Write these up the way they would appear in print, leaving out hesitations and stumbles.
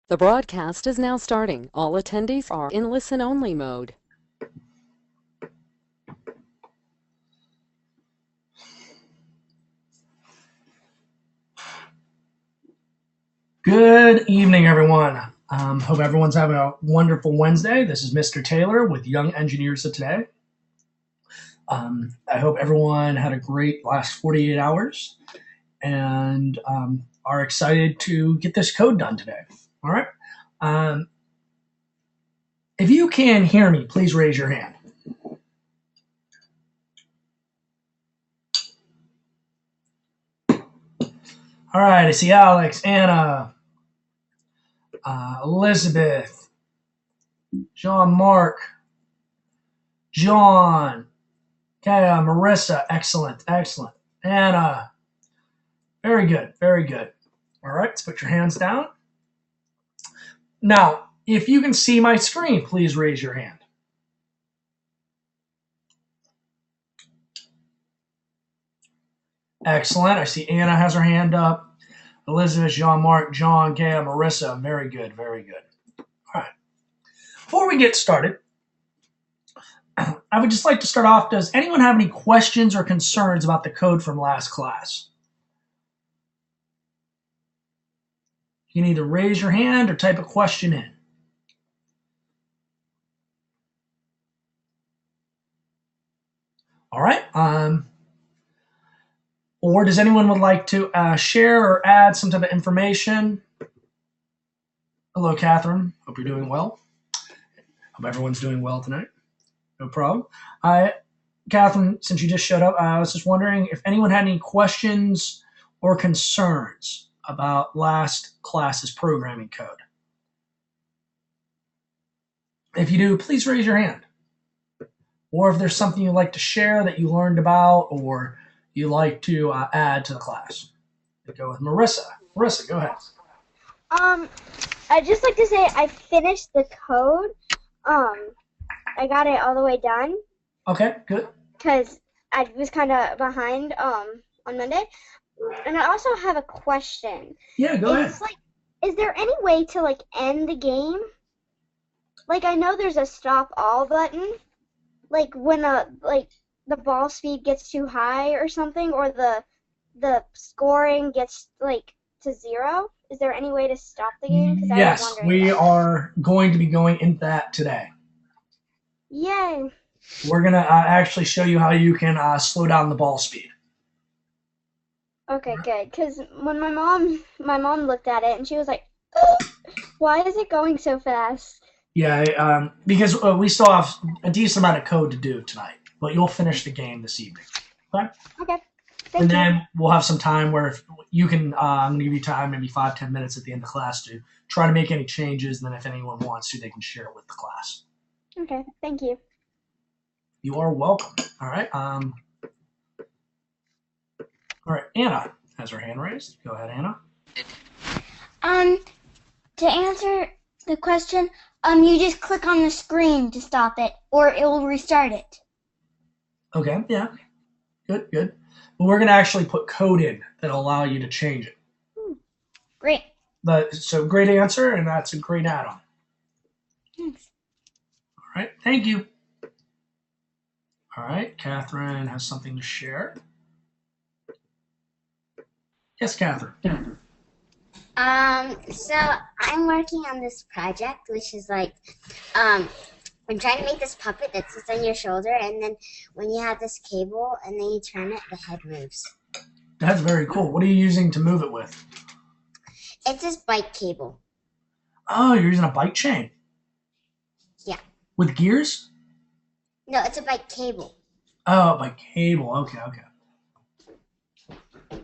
The broadcast is now starting. All attendees are in listen-only mode. Good evening, everyone. Hope everyone's having a wonderful Wednesday. This is Mr. Taylor with Young Engineers of Today. I hope everyone had a great last 48 hours and are excited to get this code done today. All right. If you can hear me, please raise your hand. All right. I see Alex, Anna, Elizabeth, Jean-Marc, John. Okay, Marissa, excellent. Anna, very good. All right, let's put your hands down. Now, if you can see my screen, please raise your hand. Excellent. I see Anna has her hand up. Elizabeth, Jean-Marc, John, Gail, Marissa. Very good. All right. Before we get started, I would just like to start off. Does anyone have any questions or concerns about the code from last class? You can either raise your hand or type a question in. All right. Or does anyone would like to share or add some type of information? Hello, Catherine. Hope you're doing well. Hope everyone's doing well tonight. No problem. Catherine, since you just showed up, I was just wondering if anyone had any questions or concerns about last class's programming code. If you do, please raise your hand. Or if there's something you'd like to share that you learned about or you like to add to the class. We'll go with Marissa. Marissa, go ahead. I'd just like to say I finished the code. I got it all the way done. Okay, good. Because I was kind of behind on Monday. And I also have a question. Yeah, go ahead. Is there any way to end the game? I know there's a stop all button. When the ball speed gets too high or something, or the scoring gets to 0. Is there any way to stop the game? Yes, we are going to be going into that today. Yay! We're gonna actually show you how you can slow down the ball speed. Okay, good. Because when my mom looked at it and she was like, "Why is it going so fast?" Yeah, because we still have a decent amount of code to do tonight, but you'll finish the game this evening. Okay. Okay. And then we'll have some time where if you can, I'm going to give you time, maybe 5-10 minutes at the end of class to try to make any changes. And then if anyone wants to, they can share it with the class. Okay, thank you. You are welcome. All right. Anna has her hand raised. Go ahead, Anna. To answer the question, you just click on the screen to stop it, or it will restart it. Okay, yeah. Good. But we're going to actually put code in that'll allow you to change it. Great. So great answer, and that's a great add-on. Thanks. All right, thank you. All right, Catherine has something to share. Yes, Catherine. So I'm working on this project, which is I'm trying to make this puppet that sits on your shoulder, and then when you have this cable and then you turn it, the head moves. That's very cool. What are you using to move it with? It's this bike cable. Oh, you're using a bike chain? Yeah. With gears? No, it's a bike cable. Oh, bike cable. Okay.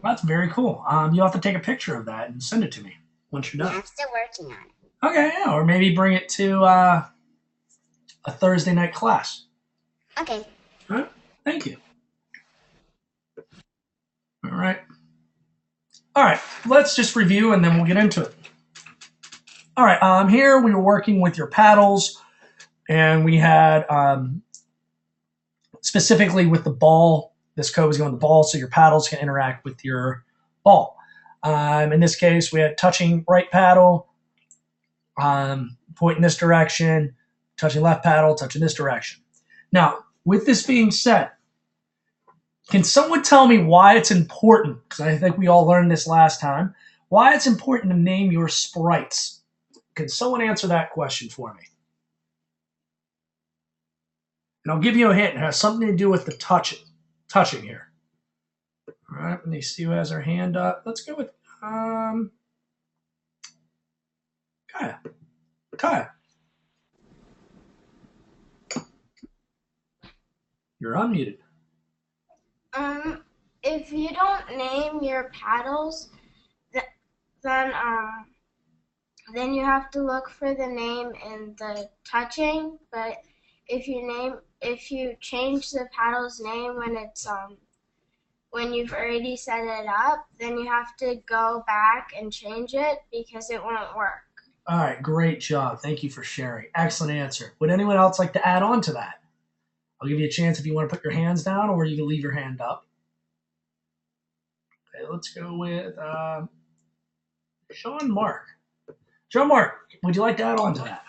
That's very cool. You'll have to take a picture of that and send it to me once you're done. Yeah, I'm still working on it. Okay, yeah, or maybe bring it to a Thursday night class. Okay. All right, thank you. All right, let's just review and then we'll get into it. All right, here we were working with your paddles, and we had specifically with the ball. This code was going with the ball, so your paddles can interact with your ball. In this case, we had touching right paddle, point in this direction, touching left paddle, touching this direction. Now, with this being said, can someone tell me why it's important, because I think we all learned this last time, why it's important to name your sprites? Can someone answer that question for me? And I'll give you a hint. It has something to do with the touching here. All right, let me see who has their hand up. Let's go with Kaya. Kaya. You're unmuted. If you don't name your paddles, then you have to look for the name in the touching. But if you change the paddle's name when you've already set it up, then you have to go back and change it because it won't work. All right, great job. Thank you for sharing. Excellent answer. Would anyone else like to add on to that? I'll give you a chance if you want to put your hands down, or you can leave your hand up. Okay, let's go with Sean Mark. Sean Mark, would you like to add on to that?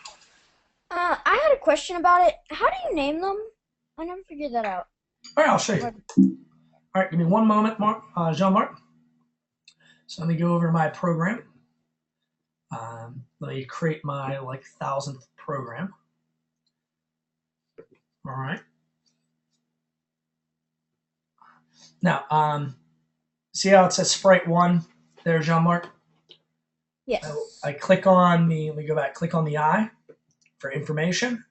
I had a question about it. How do you name them? I never figured that out. All right, I'll show you. All right, give me one moment, Jean-Marc. So let me go over my program. Let me create my 1,000th program. All right. Now, see how it says Sprite 1 there, Jean-Marc? Yes. So I click on let me go back, click on the eye for information.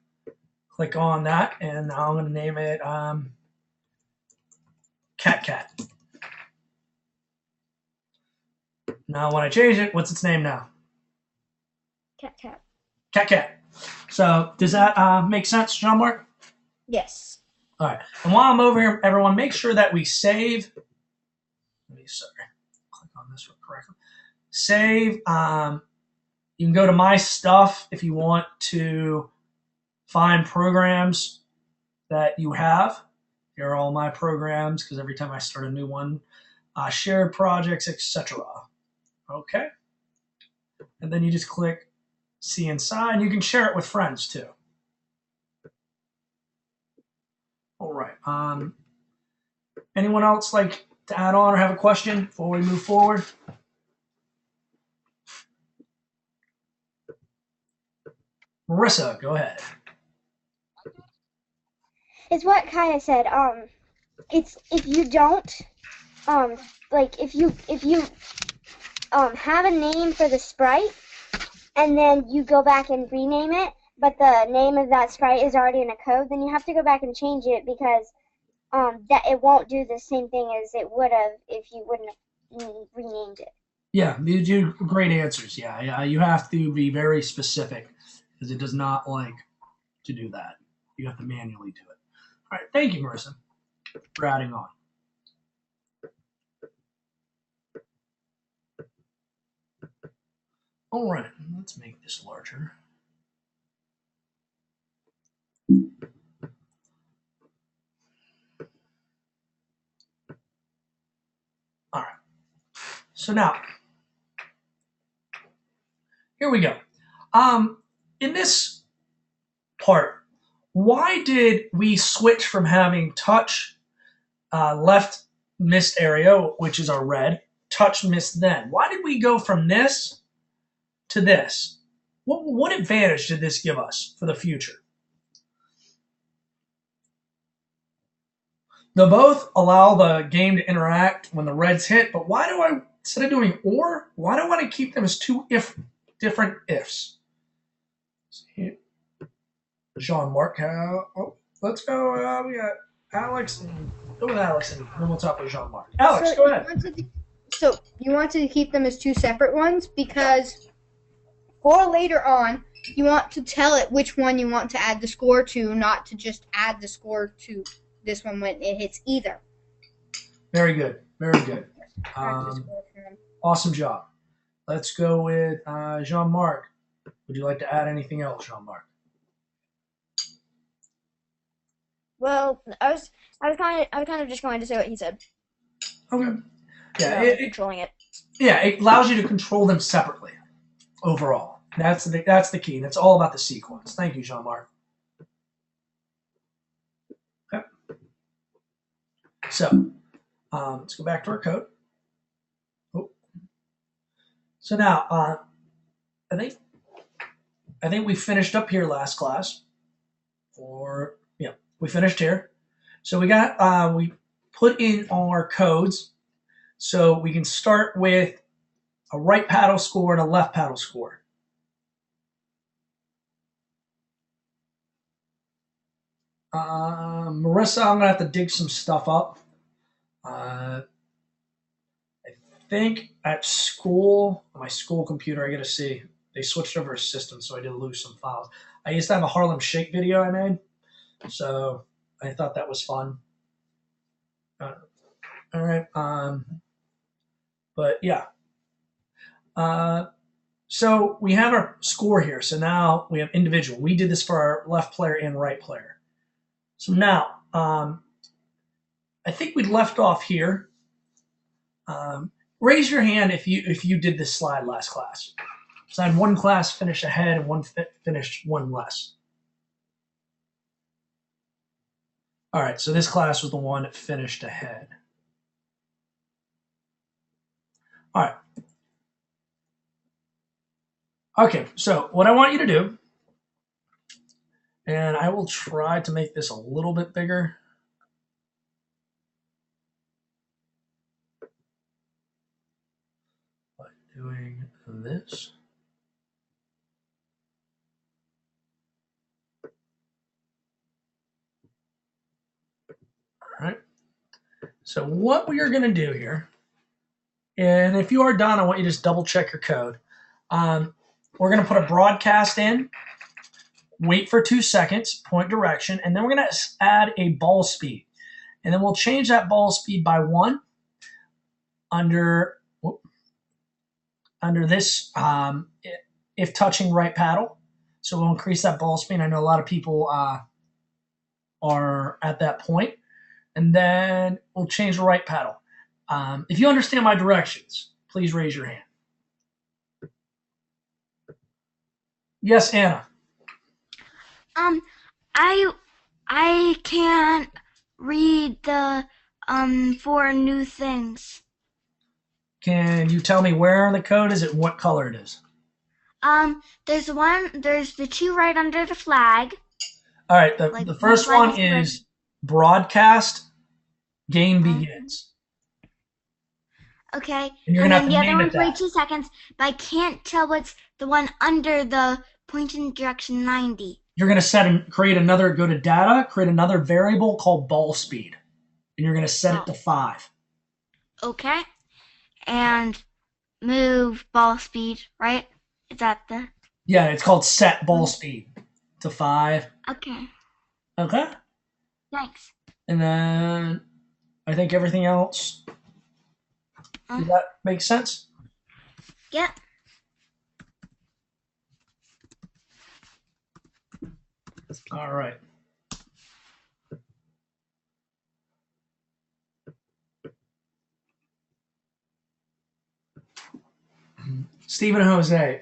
Click on that, and now I'm going to name it Cat. Now, when I change it, what's its name now? Cat. So, does that make sense, Jean-Marc? Yes. All right. And while I'm over here, everyone, make sure that we save. Click on this one correctly. Save. You can go to My Stuff if you want to find programs that you have. Here are all my programs, because every time I start a new one, shared projects, etc. Okay. And then you just click See Inside, and you can share it with friends too. All right. Anyone else like to add on or have a question before we move forward? Marissa, go ahead. It's what Kaya said. It's if you don't, if you have a name for the sprite, and then you go back and rename it, but the name of that sprite is already in a code, then you have to go back and change it because that it won't do the same thing as it would have if you wouldn't have renamed it. Yeah, you do great answers. Yeah, you have to be very specific because it does not like to do that. You have to manually do it. All right, thank you, Marissa, for adding on. All right, let's make this larger. All right, so now, here we go. In this part, why did we switch from having touch left missed area, which is our red, touch missed then? Why did we go from this to this? What advantage did this give us for the future? They both allow the game to interact when the reds hit, but why do I, instead of doing or, why do I want to keep them as two different ifs? Jean-Marc, let's go. We got Alex, and go with Alex, and then we'll talk with Jean-Marc. Alex, go ahead. So you wanted to keep them as two separate ones because for later on, you want to tell it which one you want to add the score to, not to just add the score to this one when it hits either. Very good. Very good. Awesome job. Let's go with Jean-Marc. Would you like to add anything else, Jean-Marc? Well, I was kind of just going to say what he said. Okay. Yeah, Controlling it. Yeah, it allows you to control them separately overall. That's the key. That's all about the sequence. Thank you, Jean-Marc. Okay. So let's go back to our code. Oh. So now I think we finished up here last class. Or yeah, we finished here. So we put in our codes. So we can start with a right paddle score and a left paddle score. Marissa, I'm gonna have to dig some stuff up. I think at school, my school computer, I gotta see. They switched over a system, so I did lose some files. I used to have a Harlem Shake video I made, so I thought that was fun. All right. But yeah. So we have our score here. So now we have individual. We did this for our left player and right player. So now, I think we left off here. Raise your hand if you did this slide last class. So I had one class finish ahead and one finished one less. All right, so this class was the one that finished ahead. All right. Okay, so what I want you to do, and I will try to make this a little bit bigger. By doing this. All right. So what we are going to do here, and if you are done, I want you to just double check your code. We're going to put a broadcast in, wait for 2 seconds, point direction, and then we're going to add a ball speed. And then we'll change that ball speed by 1 under this if touching right paddle. So we'll increase that ball speed. I know a lot of people are at that point. And then we'll change the right paddle. If you understand my directions, please raise your hand. Yes, Anna. I can't read the 4 new things. Can you tell me where in the code is it and what color it is? There's the 2 right under the flag. All right, the first one is broadcast, game begins. Okay, and you're gonna have to the name other it one's wait that. 2 seconds, but I can't tell what's the one under the point in direction 90. You're gonna go to data, create another variable called ball speed, and you're gonna set it to 5. Okay, and move ball speed, right? Is that the? Yeah, it's called set ball speed to 5. Okay. Okay. Thanks. And then I think everything else. Does that make sense? Yep. All right. Stephen and Jose,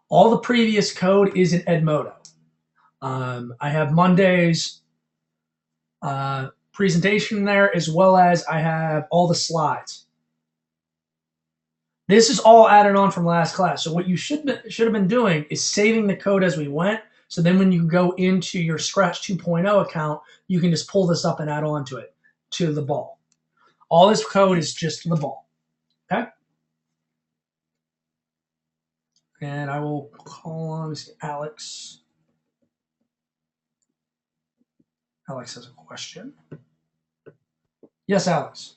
all the previous code is in Edmodo. I have Monday's presentation there, as well as I have all the slides. This is all added on from last class. So what you should have been doing is saving the code as we went. So then when you go into your Scratch 2.0 account, you can just pull this up and add on to it, to the ball. All this code is just the ball. Okay? And I will call on Alex. Alex has a question. Yes, Alex.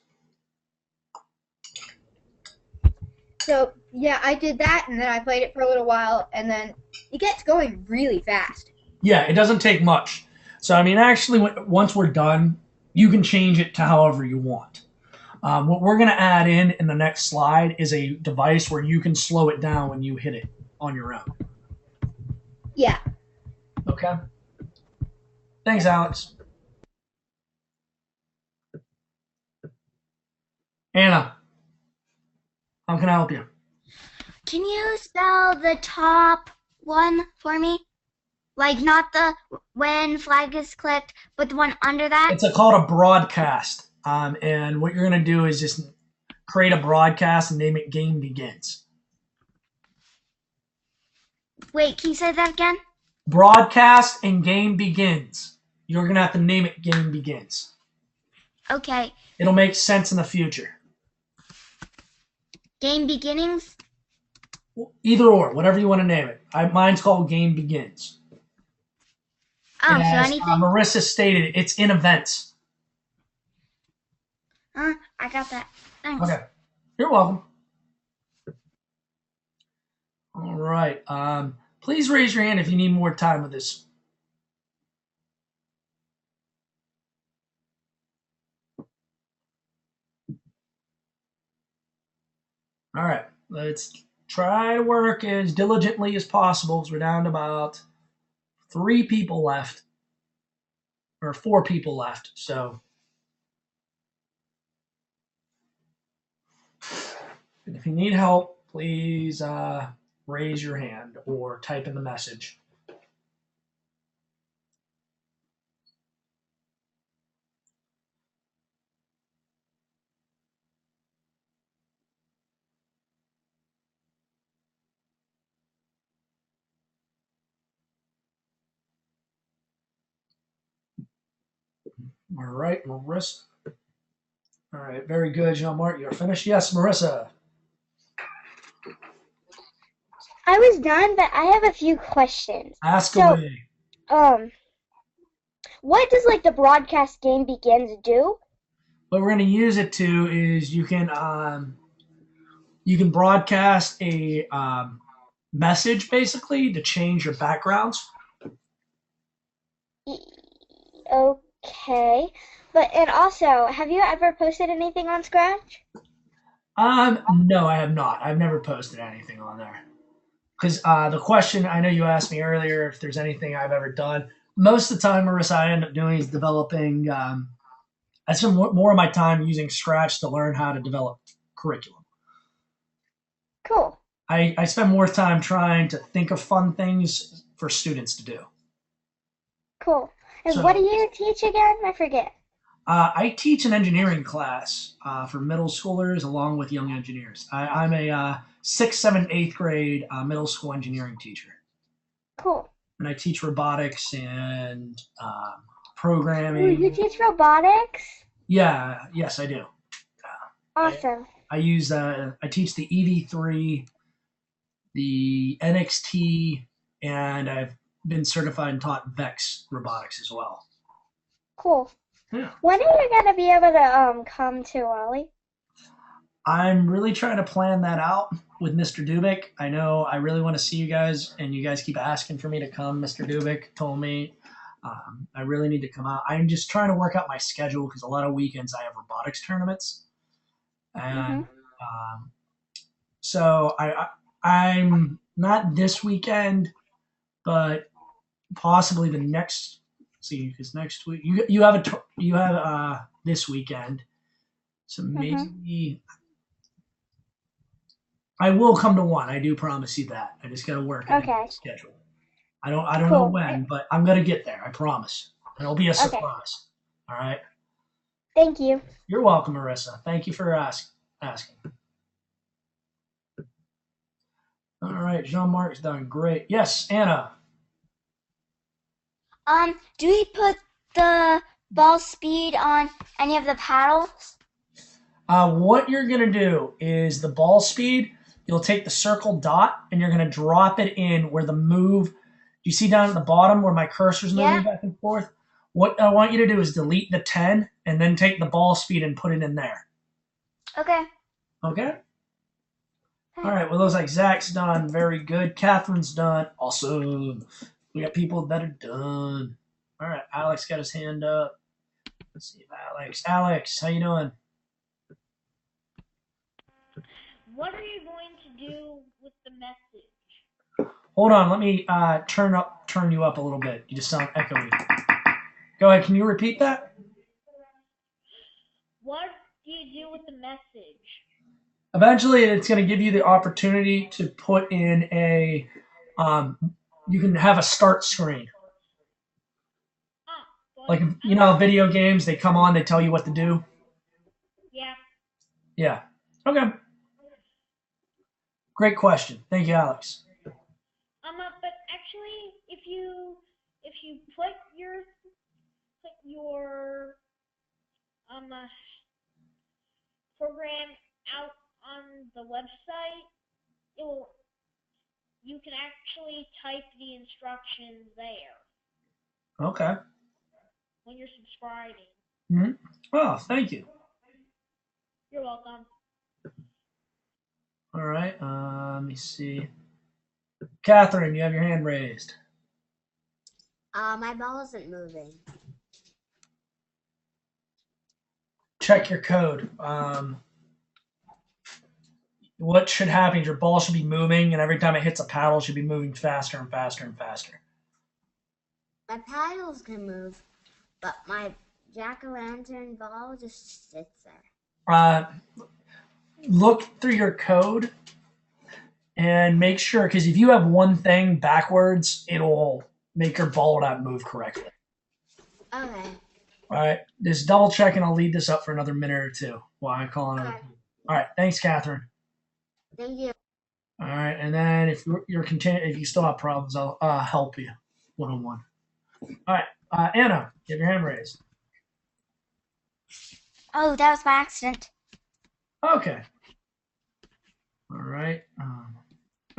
So, yeah, I did that, and then I played it for a little while, and then it gets going really fast. Yeah, it doesn't take much. So, I mean, actually, once we're done, you can change it to however you want. What we're going to add in the next slide is a device where you can slow it down when you hit it on your own. Yeah. Okay. Thanks, Alex. Anna, how can I help you? Can you spell the top one for me? Like not the when flag is clicked, but the one under that? It's called a broadcast. And what you're going to do is just create a broadcast and name it Game Begins. Wait, can you say that again? Broadcast and Game Begins. You're going to have to name it Game Begins. Okay. It'll make sense in the future. Game beginnings? Either or, whatever you want to name it. Mine's called Game Begins. Oh, And so as anything? Marissa stated, it's in events. I got that. Thanks. Okay. You're welcome. All right. Please raise your hand if you need more time with this. All right. Let's try to work as diligently as possible because we're down to about 3 people left. Or 4 people left. So if you need help, please raise your hand or type in the message. All right, Marissa. All right, very good, Jean-Marc. You're finished? Yes, Marissa. I was done, but I have a few questions. Ask So- away. What does like the broadcast Game Begins do? What we're going to use it to is you can broadcast a message basically to change your backgrounds. Okay, and also, have you ever posted anything on Scratch? No, I have not. I've never posted anything on there. Because the question I know you asked me earlier if there's anything I've ever done. Most of the time, Marissa, I end up doing is developing. I spend more of my time using Scratch to learn how to develop curriculum. Cool. I spend more time trying to think of fun things for students to do. Cool. And So- what do you teach again? I forget. I teach an engineering class for middle schoolers along with young engineers. I'm a 6th, 7th, 8th grade middle school engineering teacher. Cool. And I teach robotics and Ooh, programming. you teach robotics? Yes, I do. Awesome. I teach the EV3, the NXT, and I've been certified and taught VEX robotics as well. Cool. Yeah. When are you gonna be able to come to Raleigh? I'm really trying to plan that out with Mr. Dubik. I know I really want to see you guys, and you guys keep asking for me to come. Mr. Dubik told me I really need to come out. I'm just trying to work out my schedule because a lot of weekends I have robotics tournaments, and so I'm not this weekend, but possibly the next. See, because next week you have this weekend, so maybe. I will come to one. I do promise you that. I just got to work on the schedule. I don't know Cool. when, but I'm gonna get there. I promise. It'll be a surprise. All right. Thank you. You're welcome, Marissa. Thank you for asking. All right, Jean-Marc's done great. Yes, Anna. Do we put the ball speed on any of the paddles? What you're gonna do is the ball speed. You'll take the circle dot and you're gonna drop it in where the move. You see down at the bottom where my cursor's moving back and forth? What I want you to do is delete the 10 and then take the ball speed and put it in there. Okay. Okay? All right, well, those like Zach's done. Very good. Catherine's done. Awesome. We got people that are done. All right, Alex got his hand up. Let's see if Alex, how you doing? What are you going to do with the message? Hold on, let me turn you up a little bit. You just sound echoey. Go ahead, can you repeat that? What do you do with the message? Eventually, it's going to give you the opportunity to put in a, you can have a start screen. But Like, you know, video games, they come on, they tell you what to do. yeah. Yeah. Okay. Great question. Thank you, Alex. But actually, if you put your program out on the website, it will you can actually type the instructions there Okay. when you're subscribing. Mm-hmm. Oh, thank you. You're welcome. All right. Let me see. Catherine, you have your hand raised. My ball isn't moving. Check your code. What should happen is your ball should be moving, and every time it hits a paddle, it should be moving faster and faster and faster. My paddles can move, but my jack-o'-lantern ball just sits there. Look through your code and make sure, because if you have one thing backwards, it'll make your ball not move correctly. Okay. All right, just double check, and I'll leave this up for another minute or two while I call another. Okay. All right, thanks, Catherine. Thank you. All right, and then if if you still have problems, I'll help you one-on-one. All right, Anna, you have your hand raised. Oh, that was by accident. Okay. All right.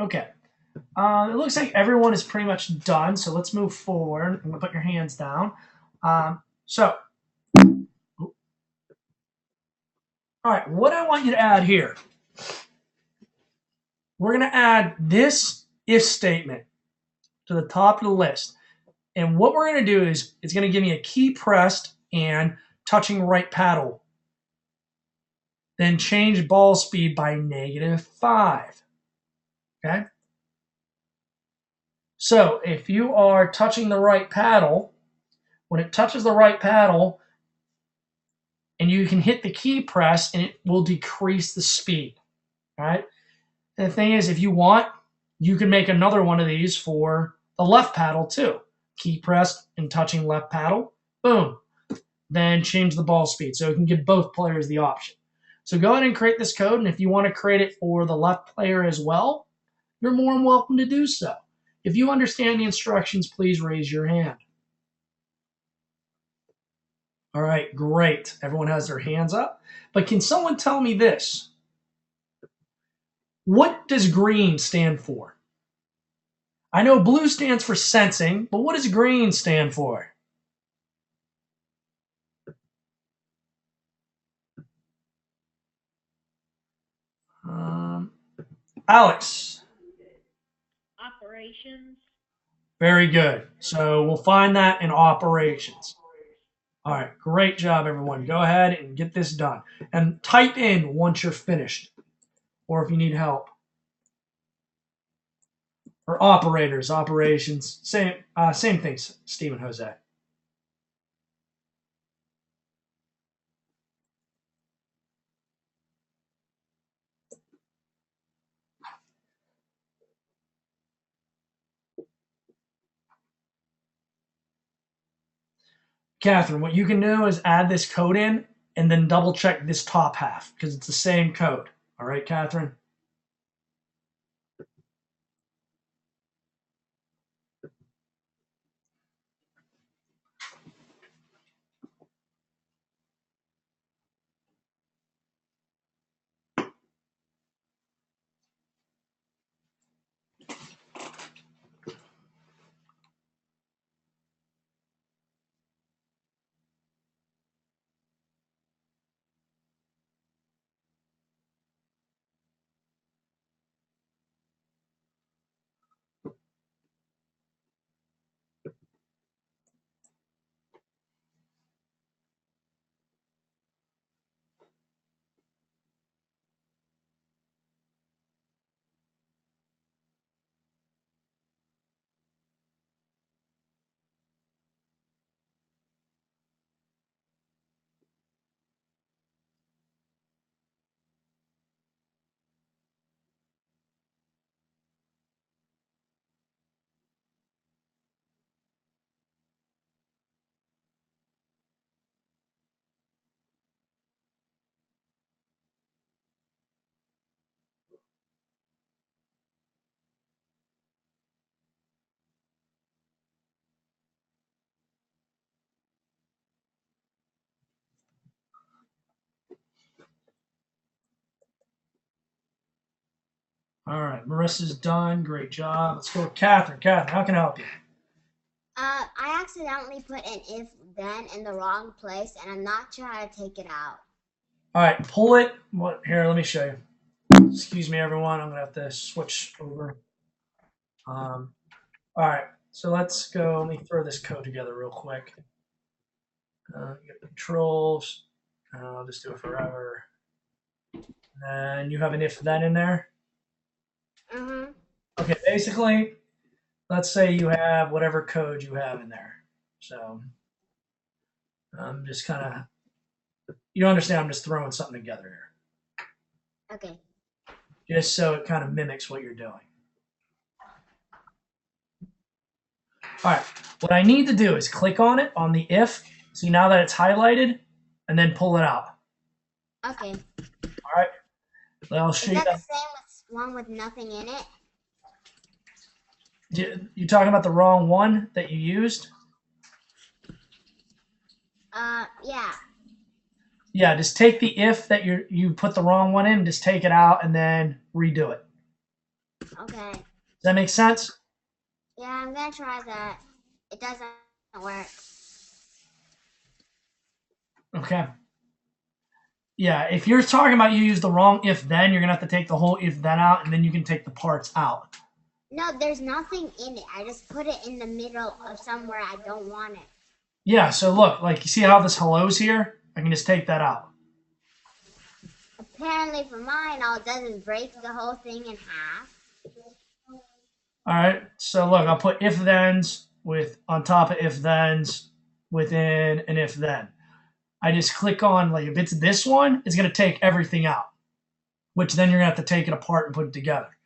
Okay. It looks like everyone is pretty much done, so let's move forward. I'm gonna put your hands down. So, all right, what I want you to add here, we're gonna add this if statement to the top of the list. And what we're gonna do is it's gonna give me a key pressed and touching right paddle. Then change ball speed by -5. Okay? So if you are touching the right paddle, when it touches the right paddle, and you can hit the key press and it will decrease the speed. All right? And the thing is, if you want, you can make another one of these for the left paddle too. Key pressed and touching left paddle, boom. Then change the ball speed. So it can give both players the option. So go ahead and create this code, and if you want to create it for the left player as well, you're more than welcome to do so. If you understand the instructions, please raise your hand. All right, great. Everyone has their hands up. But can someone tell me this? What does green stand for? I know blue stands for sensing, but what does green stand for? Alex. Operations. Very good. So we'll find that in operations. All right, great job, everyone. Go ahead and get this done. And type in once you're finished, or if you need help. Or operators, operations, same things, Stephen Jose. Catherine, what you can do is add this code in and then double check this top half because it's the same code. All right, Catherine? All right, Marissa's done. Great job. Let's go with Catherine. Catherine, how can I help you? I accidentally put an if then in the wrong place, and I'm not sure how to take it out. All right, pull it. What? Here, let me show you. Excuse me, everyone. I'm gonna have to switch over. All right, so let's go. Let me throw this code together real quick. Get controls. I'll just do it forever. And you have an if then in there. Mm-hmm. Okay, basically, let's say you have whatever code you have in there. So I'm just kind of, you don't understand, I'm just throwing something together here. Okay. Just so it kind of mimics what you're doing. All right, what I need to do is click on it, on the if. See now that it's highlighted, and then pull it out. Okay. All right, I'll show Is you that that. the same with one with nothing in it? You talking about the wrong one that you used? Yeah. Yeah, just take the if that you put the wrong one in, just take it out and then redo it. Okay. Does that make sense? Yeah, I'm gonna try that. It doesn't work. Okay. Yeah, if you're talking about you use the wrong if then, you're gonna have to take the whole if then out, and then you can take the parts out. No, there's nothing in it. I just put it in the middle of somewhere I don't want it. Yeah, so look, like you see how this hello's here? I can just take that out. Apparently for mine, all it does is break the whole thing in half. All right, so look, I'll put if thens with on top of if thens within an if then. I just click on, like, if it's this one, it's going to take everything out, which then you're going to have to take it apart and put it together.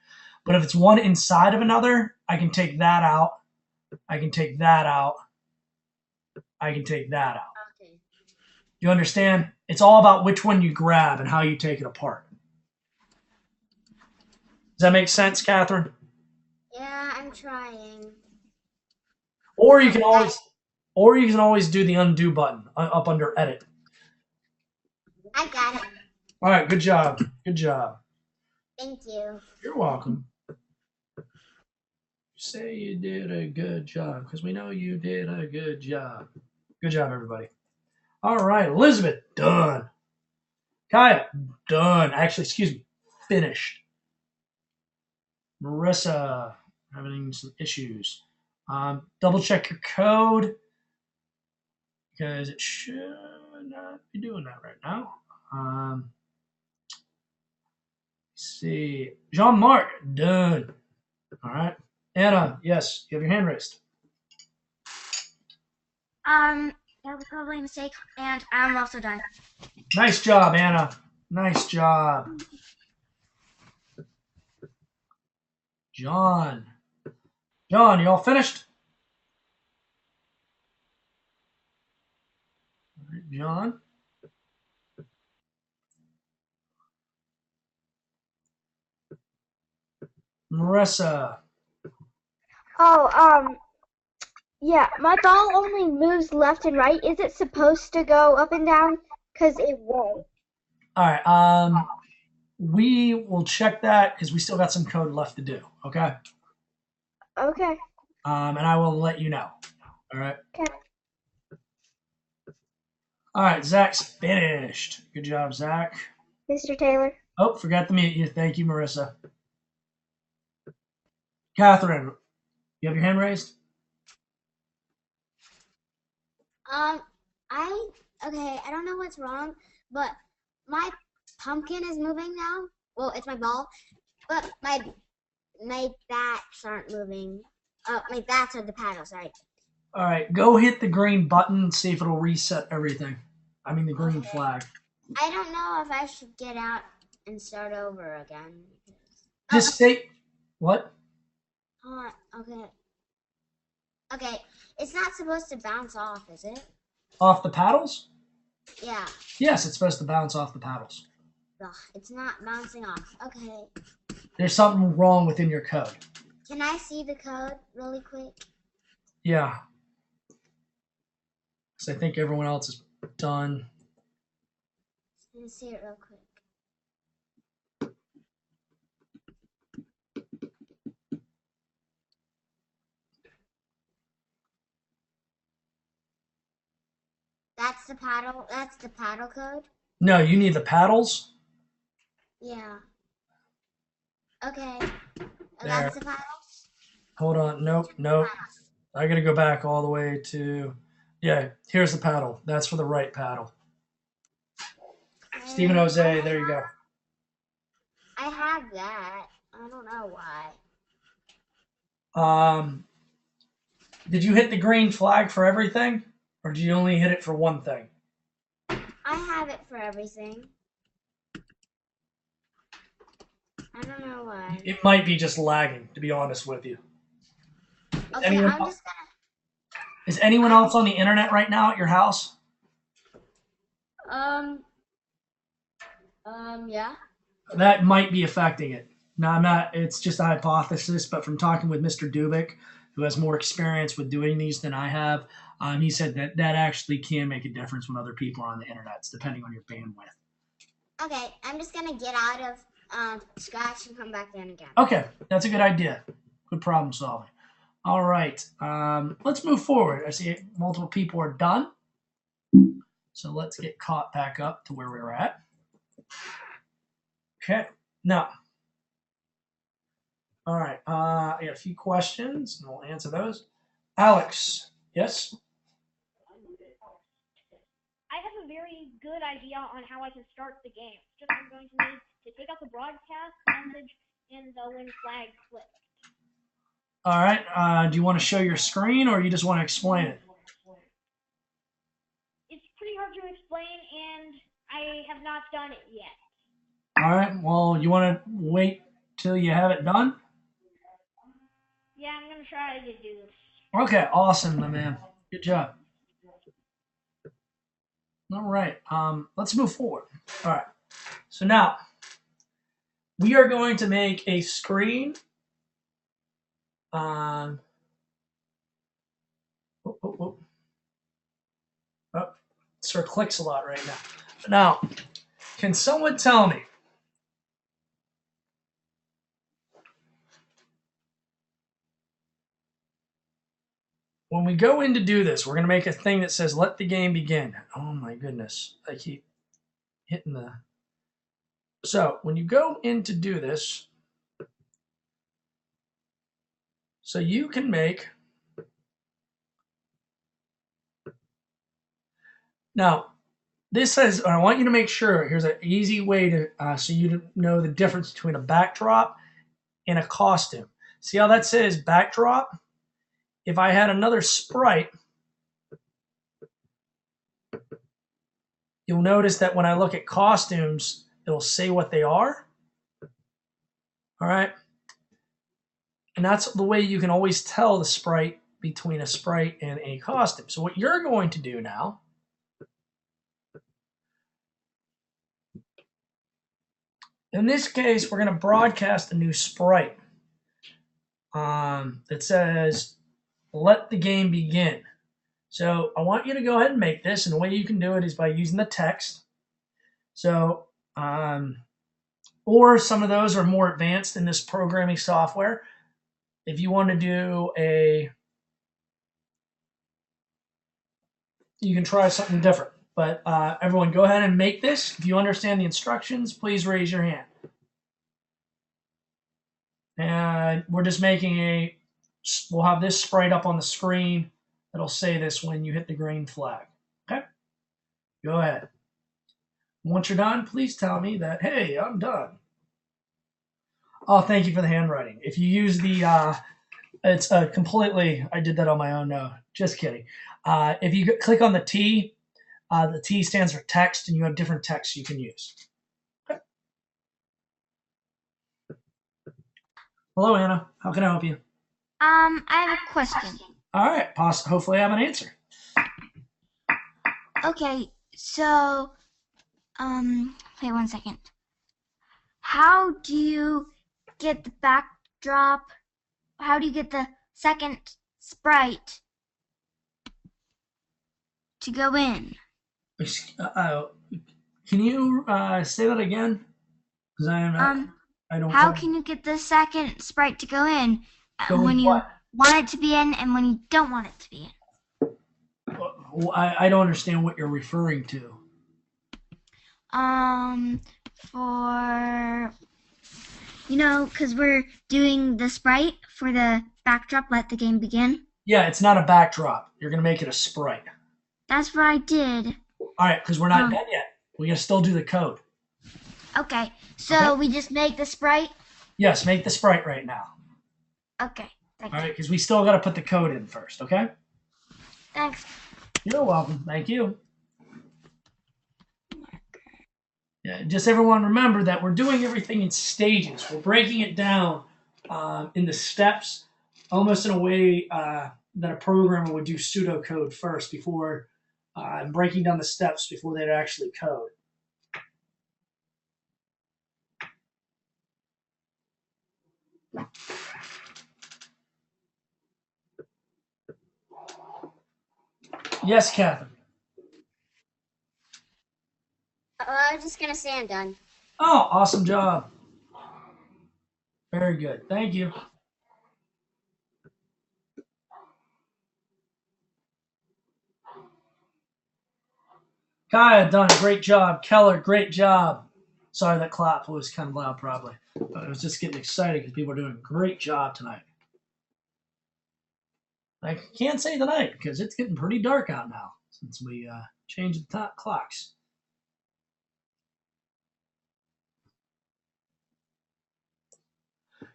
But if it's one inside of another, I can take that out. I can take that out. I can take that out. Okay. You understand? It's all about which one you grab and how you take it apart. Does that make sense, Catherine? Yeah, I'm trying. Or you can always do the undo button up under edit. I got it. All right, good job. Good job. Thank you. You're welcome. Say you did a good job because we know you did a good job. Good job, everybody. All right, Elizabeth, done. Kaya, done. Actually, excuse me, finished. Marissa, having some issues. Double check your code because it should not be doing that right now. Let's see. Jean-Marc, done. All right. Anna, yes, you have your hand raised. That was probably a mistake, and I'm also done. Nice job, Anna. Nice job. John, you all finished? All right, John. Marissa. Oh, yeah, my ball only moves left and right. Is it supposed to go up and down? Because it won't. All right. We will check that because we still got some code left to do. Okay. Okay. And I will let you know. All right. Okay. All right. Zach's finished. Good job, Zach. Mr. Taylor. Oh, forgot to mute you. Thank you, Marissa. Catherine, you have your hand raised? I don't know what's wrong, but my pumpkin is moving now. Well, it's my ball, but my bats aren't moving. My bats are the paddles, sorry. All right. Go hit the green button and see if it'll reset everything. I mean the green flag. I don't know if I should get out and start over again. Just say what? Okay. Okay, it's not supposed to bounce off, is it? Off the paddles? Yeah. Yes, it's supposed to bounce off the paddles. Ugh, it's not bouncing off. Okay. There's something wrong within your code. Can I see the code really quick? Yeah. Because I think everyone else is done. Let me see it real quick. that's the paddle. That's the paddle code. No, you need the paddles. Yeah. Okay. There. That's the paddles. Hold on. Nope. I gotta go back all the way to. Yeah, here's the paddle. That's for the right paddle. Stephen Jose, there you go. I have that. I don't know why. Did you hit the green flag for everything, or did you only hit it for one thing? I have it for everything. I don't know why. It might be just lagging, to be honest with you. Okay, anyone- I'm just gonna. Is anyone else on the internet right now at your house? Yeah. That might be affecting it. Now, I'm not. It's just a hypothesis, but from talking with Mr. Dubik, who has more experience with doing these than I have, he said that actually can make a difference when other people are on the internet, it's depending on your bandwidth. Okay, I'm just gonna get out of Scratch and come back in again. Okay, that's a good idea. Good problem solving. All right, let's move forward. I see multiple people are done, so let's get caught back up to where we were at. Okay, now. All right, I got a few questions, and we'll answer those. Alex, yes? I have a very good idea on how I can start the game. Just I'm going to need to take out the broadcast message and the win flag clip. All right, do you want to show your screen, or you just want to explain it? It's pretty hard to explain, and I have not done it yet. All right, well, you want to wait till you have it done? Yeah, I'm going to try to do this. Okay, awesome, my man. Good job. All right, let's move forward. All right, so now we are going to make a screen. Oh, sort of clicks a lot right now. Now, can someone tell me when we go in to do this, we're going to make a thing that says, let the game begin. Oh my goodness. I keep hitting the... So when you go in to do this, so you can make... Now, this says, I want you to make sure, here's an easy way to, so you know the difference between a backdrop and a costume. See how that says backdrop? If I had another sprite, you'll notice that when I look at costumes, it'll say what they are. All right. And that's the way you can always tell the sprite between a sprite and a costume. So what you're going to do now, in this case, we're going to broadcast a new sprite that says, let the game begin. So I want you to go ahead and make this, and the way you can do it is by using the text. So, or some of those are more advanced in this programming software. If you want to do you can try something different. But everyone, go ahead and make this. If you understand the instructions, please raise your hand. And we're just making we'll have this sprite up on the screen. It'll say this when you hit the green flag. Okay? Go ahead. Once you're done, please tell me that, hey, I'm done. Oh, thank you for the handwriting. If you use the, it's completely, I did that on my own. No, just kidding. If you click on the T stands for text, and you have different texts you can use. Okay. Hello, Anna. How can I help you? I have a question. All right. Hopefully I have an answer. Okay, so, wait 1 second. How do you get the backdrop? How do you get the second sprite to go in? Can you say that again? Because I don't. How can you get the second sprite to go in Go when in you what? want it to be in and when you don't want it to be in? I don't understand what you're referring to. For because we're doing the sprite for the backdrop. Let the game begin. Yeah, it's not a backdrop. You're gonna make it a sprite. That's what I did. All right, because we're not done yet. We gotta still do the code. Okay, so we just make the sprite. Yes, make the sprite right now. Okay, thank All you. right, because we still gotta put the code in first. Okay. Thanks. You're welcome. Thank you. Yeah, just everyone remember that we're doing everything in stages. We're breaking it down in the steps, almost in a way that a programmer would do pseudocode first before breaking down the steps before they'd actually code. Yes, Catherine. I was just gonna say I'm done. Oh, awesome job. Very good. Thank you. Kaya, done a great job. Keller, great job. Sorry, that clap was kind of loud, probably. But I was just getting excited because people are doing a great job tonight. I can't say tonight because it's getting pretty dark out now since we changed the clocks.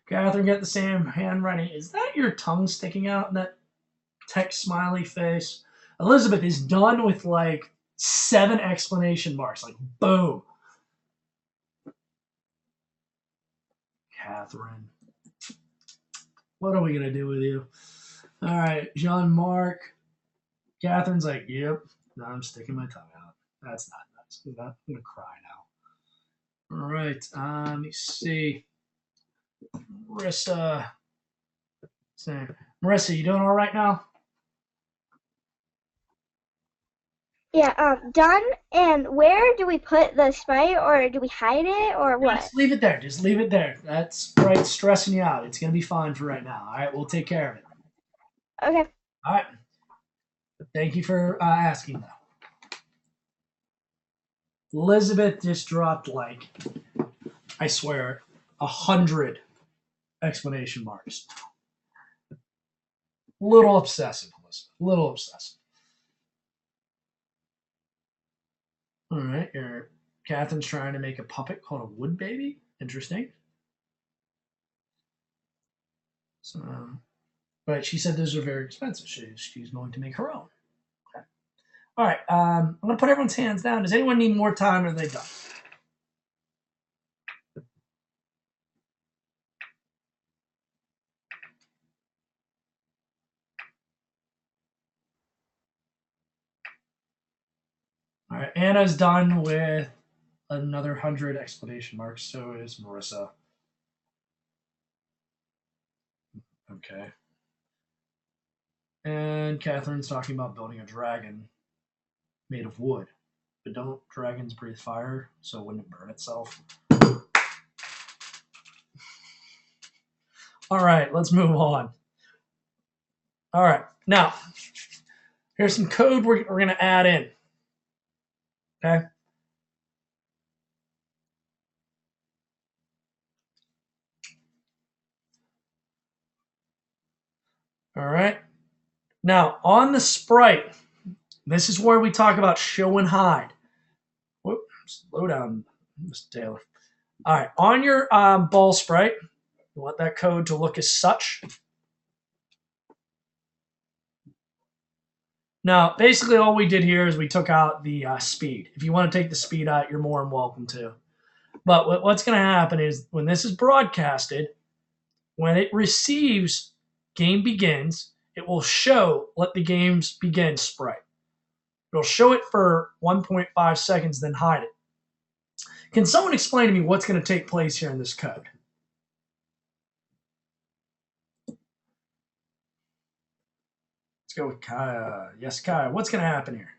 Catherine, get the same handwriting. Is that your tongue sticking out in that text smiley face? Elizabeth is done with like 7 exclamation marks. Like, boom. Catherine. What are we going to do with you? All right, Jean-Marc. Catherine's like, yep. No, I'm sticking my tongue out. That's not nice. I'm going to cry now. All right, let me see. Marissa. Marissa, you doing all right now? Yeah, done. And where do we put the sprite, or do we hide it, or what? Just leave it there. Just leave it there. That's right, stressing you out. It's going to be fine for right now. All right, we'll take care of it. Okay. All right. Thank you for asking, though. Elizabeth just dropped, like, I swear, 100 exclamation marks. Little obsessive, Elizabeth. Little obsessive. All right, Catherine's trying to make a puppet called a wood baby. Interesting. So, but she said those are very expensive. She's going to make her own. Okay. All right, I'm going to put everyone's hands down. Does anyone need more time, or are they done? All right, Anna's done with another 100 exclamation marks. So is Marissa. Okay. And Catherine's talking about building a dragon made of wood. But don't dragons breathe fire, so wouldn't it burn itself? All right, let's move on. All right, now, here's some code we're going to add in. Okay? All right. Now, on the sprite, this is where we talk about show and hide. Whoop, slow down, Mr. Taylor. All right, on your ball sprite, you want that code to look as such. Now, basically all we did here is we took out the speed. If you want to take the speed out, you're more than welcome to. But what's going to happen is when this is broadcasted, when it receives game begins, it will show let the games begin sprite. It'll show it for 1.5 seconds, then hide it. Can someone explain to me what's going to take place here in this code? Let's go with Kaya. Yes, Kaya. What's going to happen here?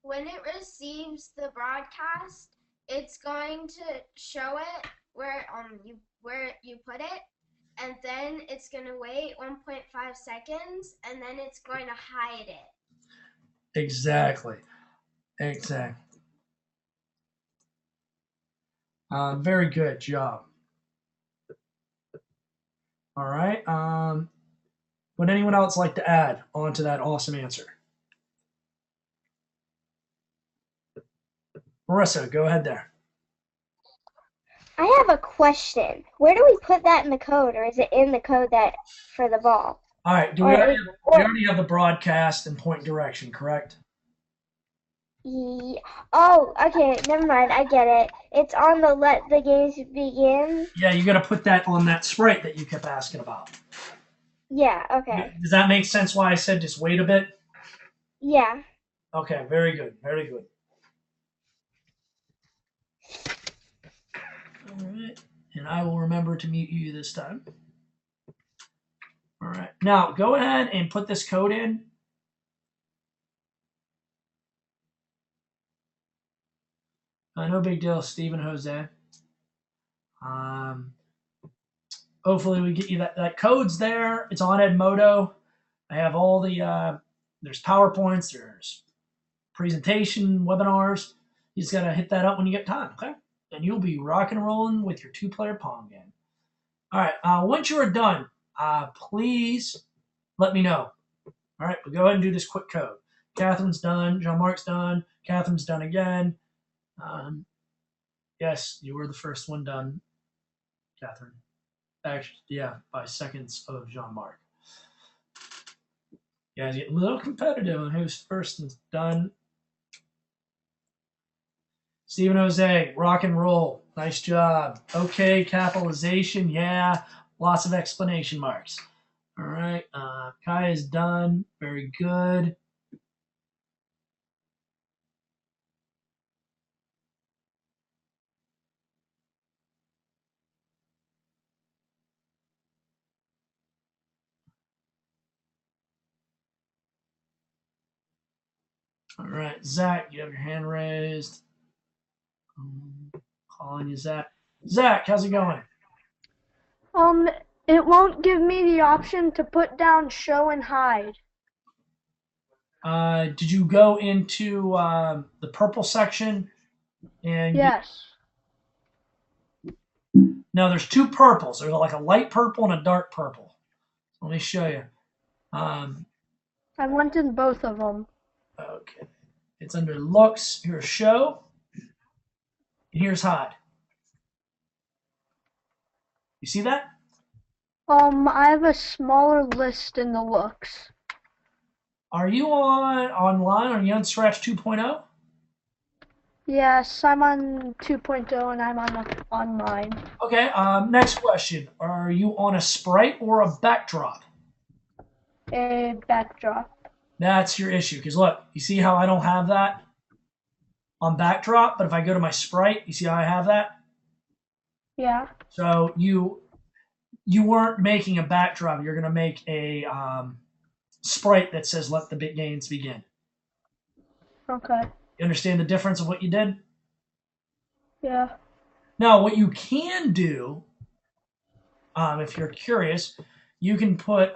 When it receives the broadcast, it's going to show it where you put it, and then it's going to wait 1.5 seconds, and then it's going to hide it. Exactly. Very good job. All right. Would anyone else like to add on to that awesome answer? Marissa, go ahead there. I have a question. Where do we put that in the code, or is it in the code that for the ball? All right. We already have the broadcast and point direction, correct? Yeah. Oh, okay. Never mind. I get it. It's on the let the games begin. Yeah, you got to put that on that sprite that you kept asking about. Yeah. Okay. Does that make sense why I said just wait a bit? Yeah. Okay, very good. Very good. All right. And I will remember to mute you this time. All right. Now, go ahead and put this code in. No big deal, Stephen Jose. Hopefully we get you that code's there. It's on Edmodo. I have all the, there's PowerPoints, there's presentation, webinars. You just got to hit that up when you get time, okay? And you'll be rocking and rolling with your 2-player Pong game. All right, once you are done, please let me know. All right, we'll go ahead and do this quick code. Catherine's done, Jean-Marc's done, Catherine's done again. Yes, you were the first one done, Catherine. Actually, yeah, by seconds of Jean-Marc. You guys get a little competitive on who's first and done. Stephen Jose, rock and roll. Nice job. Okay, capitalization. Yeah, lots of exclamation marks. All right, Kai is done. Very good. All right, Zach, you have your hand raised. Calling you Zach. Zach, how's it going? It won't give me the option to put down show and hide. Did you go into the purple section? And yes. Now there's two purples. There's like a light purple and a dark purple. Let me show you. I went in both of them. Okay. It's under looks. Here's show. And here's hide. You see that? I have a smaller list in the looks. Are you online? Are you on Scratch 2.0? Yes, I'm on 2.0 and I'm on online. Okay, next question. Are you on a sprite or a backdrop? A backdrop. That's your issue, because look, you see how I don't have that on backdrop, but if I go to my sprite, you see how I have that? Yeah. So you weren't making a backdrop. You're going to make a sprite that says let the big games begin. Okay. You understand the difference of what you did? Yeah. Now, what you can do, if you're curious, you can put,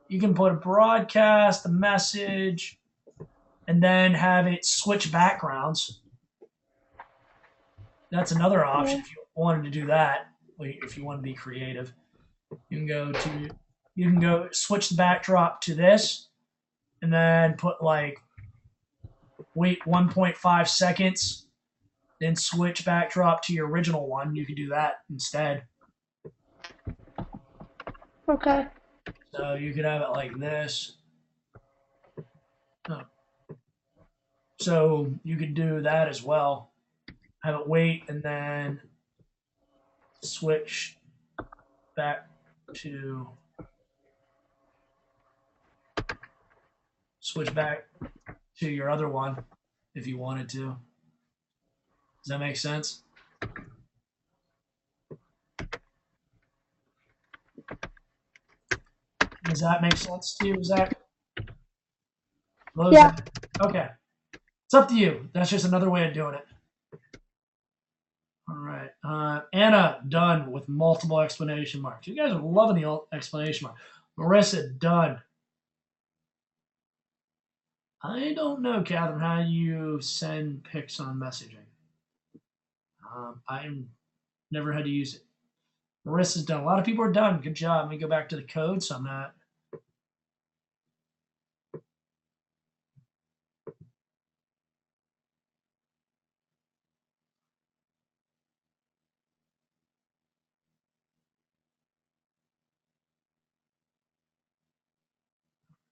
you can put a broadcast, a message, and then have it switch backgrounds. That's another option if you wanted to do that. If you want to be creative, you can go switch the backdrop to this, and then put like wait 1.5 seconds, then switch backdrop to your original one. You could do that instead. Okay. So you could have it like this. Oh. So you could do that as well. Have it wait and then switch back to your other one if you wanted to. Does that make sense? Does that make sense to you, Zach? Yeah. Okay. It's up to you. That's just another way of doing it. All right. Anna, done with multiple exclamation marks. You guys are loving the exclamation mark. Marissa, done. I don't know, Catherine, how you send pics on messaging. I've never had to use it. Marissa's done. A lot of people are done. Good job. Let me go back to the code so I'm not.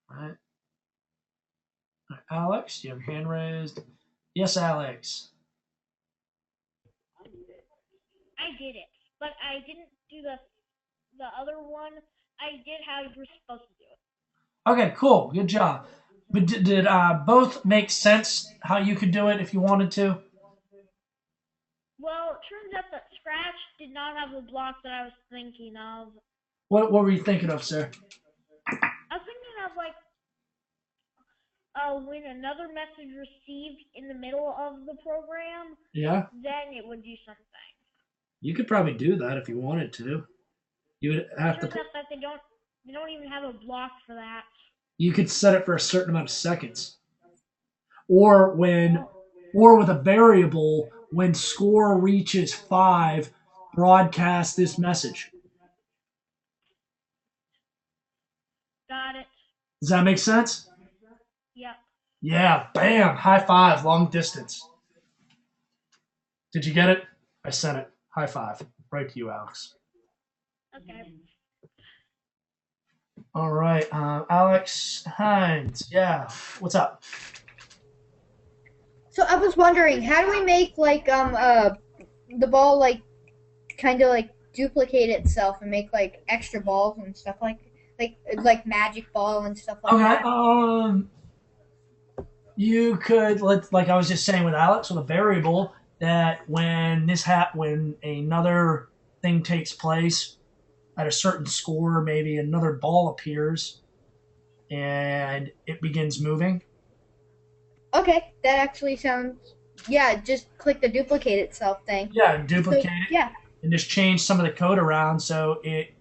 All right. All right. Alex, do you have your hand raised? Yes, Alex. I did it, but I didn't do the other one. I did how you were supposed to do it. Okay, cool. Good job. But did both make sense how you could do it if you wanted to? Well, it turns out that Scratch did not have the block that I was thinking of. What were you thinking of, sir? I was thinking of like when another message received in the middle of the program, Yeah. then it would do something. You could probably do that if you wanted to. You would have to. Turns out that they don't even have a block for that. You could set it for a certain amount of seconds, or with a variable, when score reaches 5, broadcast this message. Got it. Does that make sense? Yep. Yeah. Bam. High five. Long distance. Did you get it? I sent it. High five. Right to you, Alex. Okay. All right. Alex Hines. Yeah. What's up? So I was wondering, how do we make like the ball like kind of like duplicate itself and make like extra balls and stuff like magic ball and stuff like that? You could like I was just saying with Alex with a variable that when another thing takes place at a certain score, maybe another ball appears and it begins moving. Okay, that actually sounds. Yeah, just click the duplicate itself thing. Yeah, duplicate it. Yeah. And just change some of the code around so it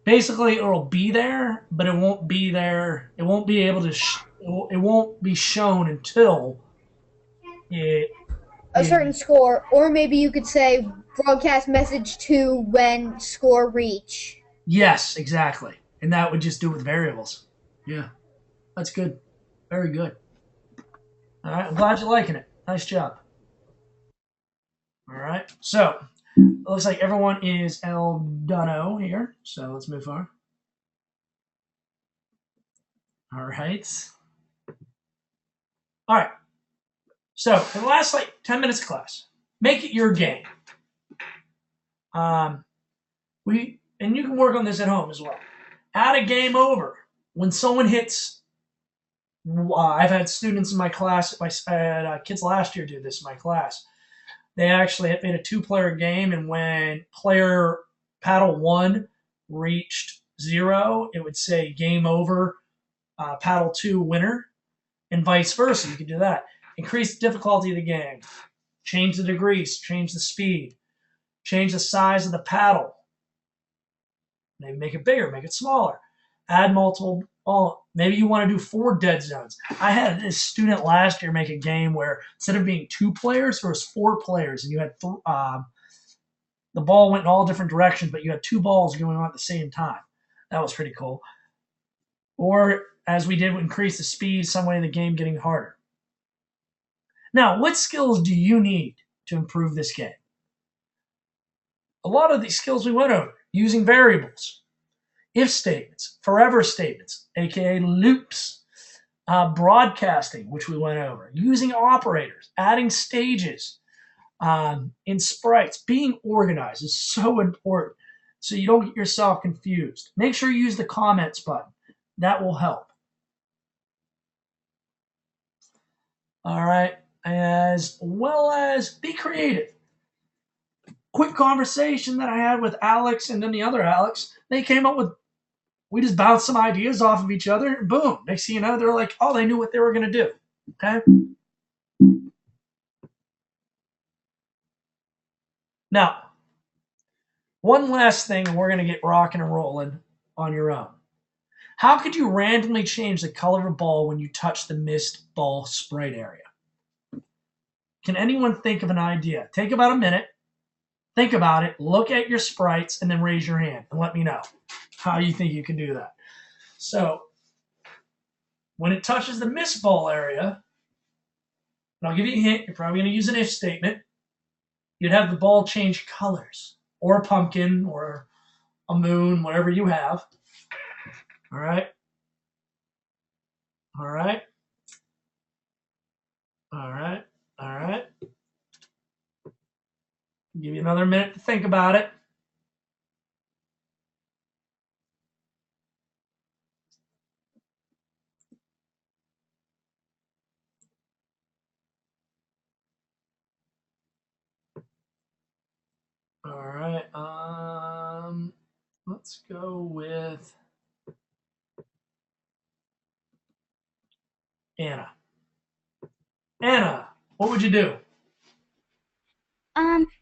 basically it'll be there, but it won't be there. It won't be able to. It won't be shown until a certain score, or maybe you could say broadcast message to when score reach. Yes, exactly. And that would just do it with variables. Yeah, that's good. Very good. All right, I'm glad you're liking it. Nice job. All right, so it looks like everyone is El Dono here. So let's move on. All right. All right. So in the last 10 minutes of class, make it your game. And you can work on this at home as well. Add a game over when someone hits. I've had students in my class. I had kids last year do this in my class. They actually made a 2-player game, and when player paddle 1 reached 0, it would say game over, paddle 2 winner, and vice versa. You could do that. Increase the difficulty of the game. Change the degrees. Change the speed. Change the size of the paddle. Maybe make it bigger. Make it smaller. Add multiple. Maybe you want to do 4 dead zones. I had this student last year make a game where instead of being 2 players, there was 4 players, and you had the ball went in all different directions, but you had 2 balls going on at the same time. That was pretty cool. Or as we did, increase the speed, some way in the game getting harder. Now, what skills do you need to improve this game? A lot of these skills we went over, using variables, if statements, forever statements, aka loops, broadcasting, which we went over, using operators, adding stages in sprites, being organized is so important so you don't get yourself confused. Make sure you use the comments button. That will help. All right. As well as be creative. Quick conversation that I had with Alex and then the other Alex, they came up with, we just bounced some ideas off of each other, and boom, next thing you know, they're like, oh, they knew what they were going to do. Okay? Now, One last thing, and we're going to get rocking and rolling on your own. How could you randomly change the color of a ball when you touch the missed ball sprite area? Can anyone think of an idea? Take about a minute. Think about it. Look at your sprites and then raise your hand and let me know how you think you can do that. So when it touches the missed ball area, and I'll give you a hint, you're probably going to use an if statement. You'd have the ball change colors, or a pumpkin, or a moon, whatever you have. All right. All right. All right. All right. Give you another minute to think about it. All right. Let's go with Anna. Anna, what would you do?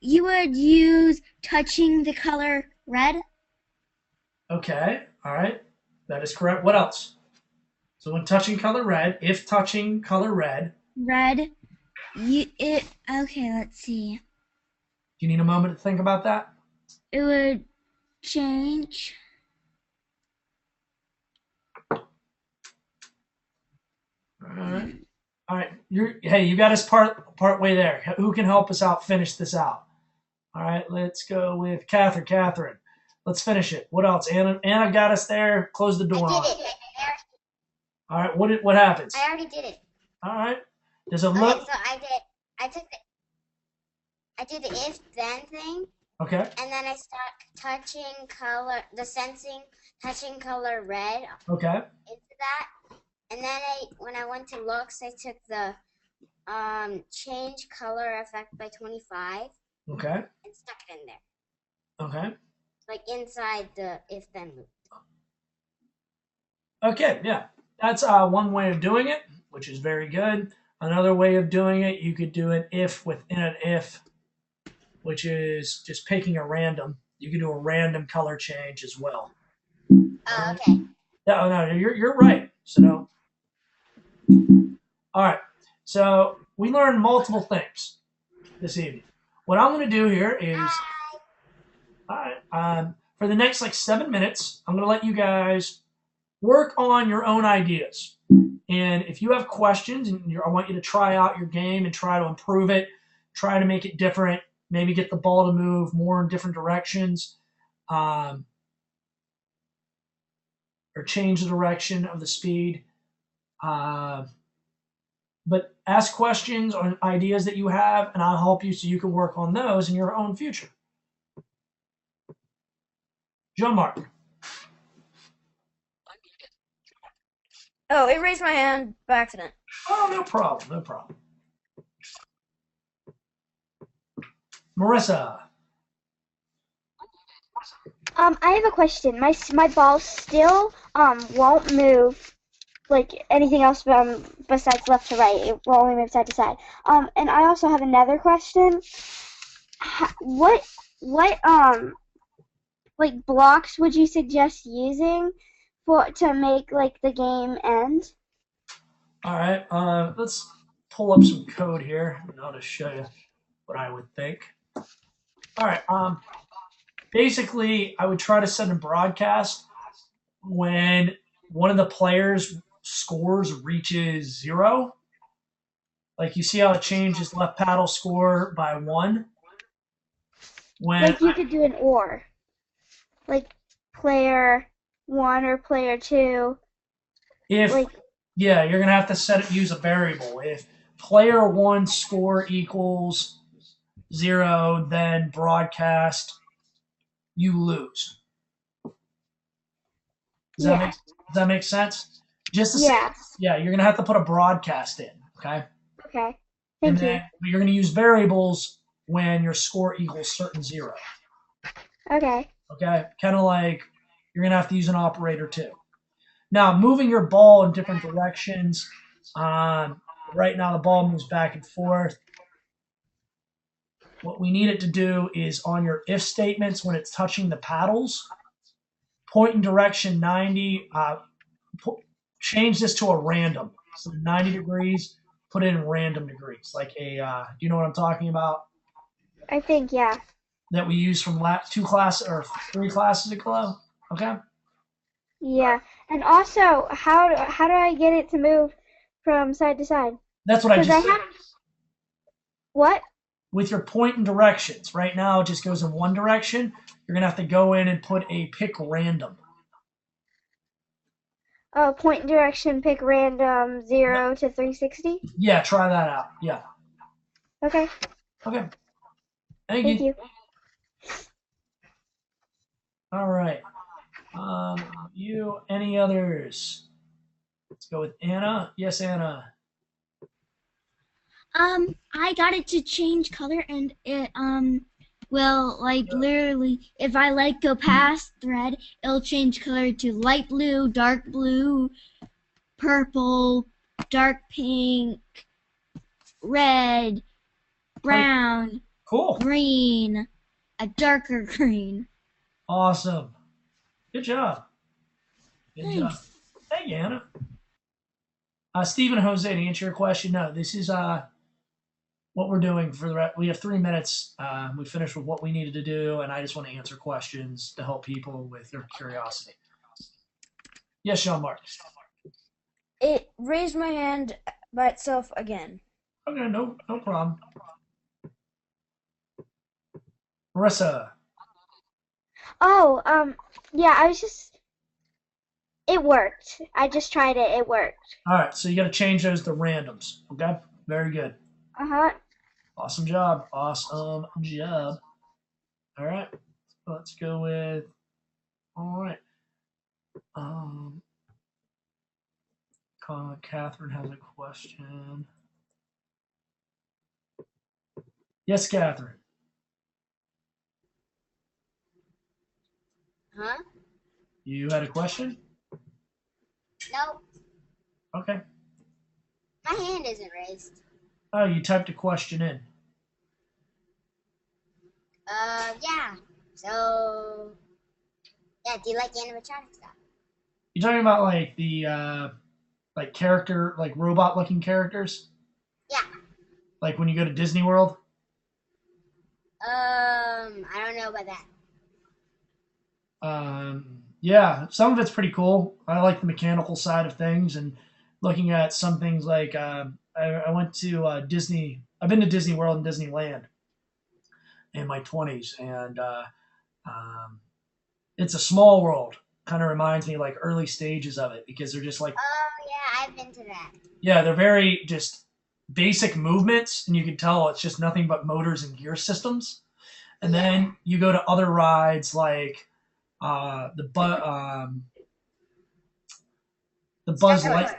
You would use touching the color red. Okay. All right. That is correct. What else? So when touching color red, if touching color red. Red. Okay, let's see. Do you need a moment to think about that? It would change. All right. All right. You got us part way there. Who can help us out finish this out? All right, let's go with Catherine. Catherine, let's finish it. What else? Anna got us there. Close the door on it. All right, what happens? I already did it. All right. Does it look? Okay, so I did the if then thing. Okay. And then I stuck touching color red. Okay. Into that. And then when I went to looks, I took the change color effect by 25. Okay. And stuck it in there. Okay. Like inside the if then loop. Okay, yeah. That's one way of doing it, which is very good. Another way of doing it, you could do an if within an if, which is just picking a random. You could do a random color change as well. Oh, okay. No, you're right. So no. All right. So we learned multiple things this evening. What I'm going to do here is, all right, for the next 7 minutes, I'm going to let you guys work on your own ideas. And if you have questions, and I want you to try out your game and try to improve it, try to make it different, maybe get the ball to move more in different directions, or change the direction of the speed. But ask questions on ideas that you have, and I'll help you so you can work on those in your own future. Jean-Marc. Oh, it raised my hand by accident. Oh, no problem, no problem. Marissa. I have a question. My ball still won't move like anything else besides left to right. It will only move side to side. And I also have another question. What like blocks would you suggest using to make the game end? All right, let's pull up some code here, and I'll just show you what I would think. All right, basically, I would try to send a broadcast when one of the players' scores reaches 0. Like you see how it changes left paddle score by 1. When you could do an or, like player 1 or player 2. If yeah, you're gonna have to use a variable. If player 1 score equals 0, then broadcast you lose. Does that make sense? Just to say, yeah, you're gonna have to put a broadcast in. Okay. Okay. Thank you. But you're gonna use variables when your score equals certain 0. Okay. Okay. Kind of like you're gonna have to use an operator too. Now, moving your ball in different directions. Right now, the ball moves back and forth. what we need it to do is on your if statements when it's touching the paddles, point in direction 90, change this to a random. So 90 degrees, put it in random degrees. Like do you know what I'm talking about? I think, yeah. That we used from 3 classes ago. Okay. Yeah. And also, how do I get it to move from side to side? That's what I just said. What? With your point and directions. Right now, it just goes in one direction. You're going to have to go in and put a pick random. Oh, point and direction, pick random 0 to 360? Yeah, try that out. Yeah. Okay. Okay. Thank you. All right. Any others? Let's go with Anna. Yes, Anna. I got it to change color, and it will, like, literally, if I go past red, it'll change color to light blue, dark blue, purple, dark pink, red, brown, cool, green, a darker green. Awesome. Good job. Good job. Thanks. Thank you, Anna. Stephen and Jose, to answer your question, no, this is what we're doing for the rest. We have 3 minutes. We finished with what we needed to do, and I just want to answer questions to help people with their curiosity. Yes, Sean Mark. It raised my hand by itself again. Okay, no problem. Marissa. Oh, yeah, it worked. I just tried it. It worked. All right, so you got to change those to randoms. Okay, very good. Uh-huh. Awesome job. Awesome job. All right, let's go with. All right. Catherine has a question. Yes, Catherine. Huh? You had a question? No, Okay. my hand isn't raised. Oh, you typed a question in. Yeah. So, yeah, do you like animatronic stuff? You talking about like the like character, like robot looking characters? Yeah. Like when you go to Disney World? I don't know about that. Yeah, some of it's pretty cool. I like the mechanical side of things and looking at some things like I went to Disney. I've been to Disney World and Disneyland in my 20s, and it's a small world. Kind of reminds me like early stages of it because they're just like. Oh yeah, I've been to that. Yeah, they're very just basic movements, and you can tell it's just nothing but motors and gear systems. And then you go to other rides like the Buzz Light.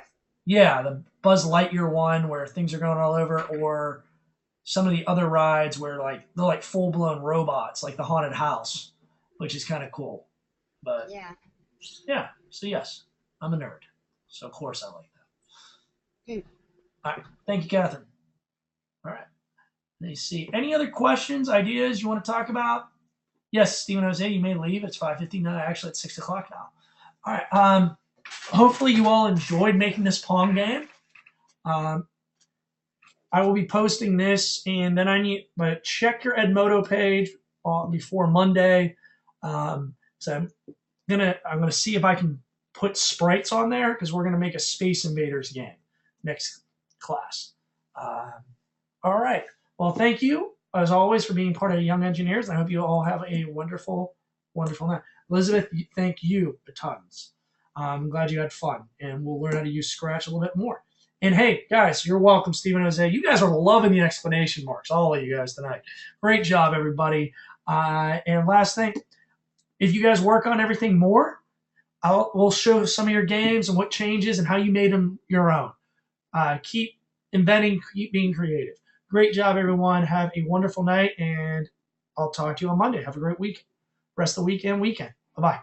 Yeah, the Buzz Lightyear one where things are going all over, or some of the other rides where like they're like full blown robots, like the Haunted House, which is kind of cool. But yeah. So yes, I'm a nerd, so of course I like that. All right, thank you, Catherine. All right, let me see. Any other questions, ideas you want to talk about? Yes, Stephen Jose, you may leave. It's 5:59. Actually, it's 6 o'clock now. All right. Hopefully you all enjoyed making this Pong game. I will be posting this, and then but check your Edmodo page before Monday. So I'm gonna see if I can put sprites on there because we're gonna make a Space Invaders game next class. All right. Well, thank you as always for being part of Young Engineers. I hope you all have a wonderful, wonderful night. Elizabeth, thank you a tons. I'm glad you had fun, and we'll learn how to use Scratch a little bit more. And hey, guys, you're welcome, Stephen Jose. You guys are loving the explanation marks, all of you guys tonight. Great job, everybody. And last thing, if you guys work on everything more, we'll show some of your games and what changes and how you made them your own. Keep inventing, keep being creative. Great job, everyone. Have a wonderful night, and I'll talk to you on Monday. Have a great week. Rest of the week and weekend. Bye-bye.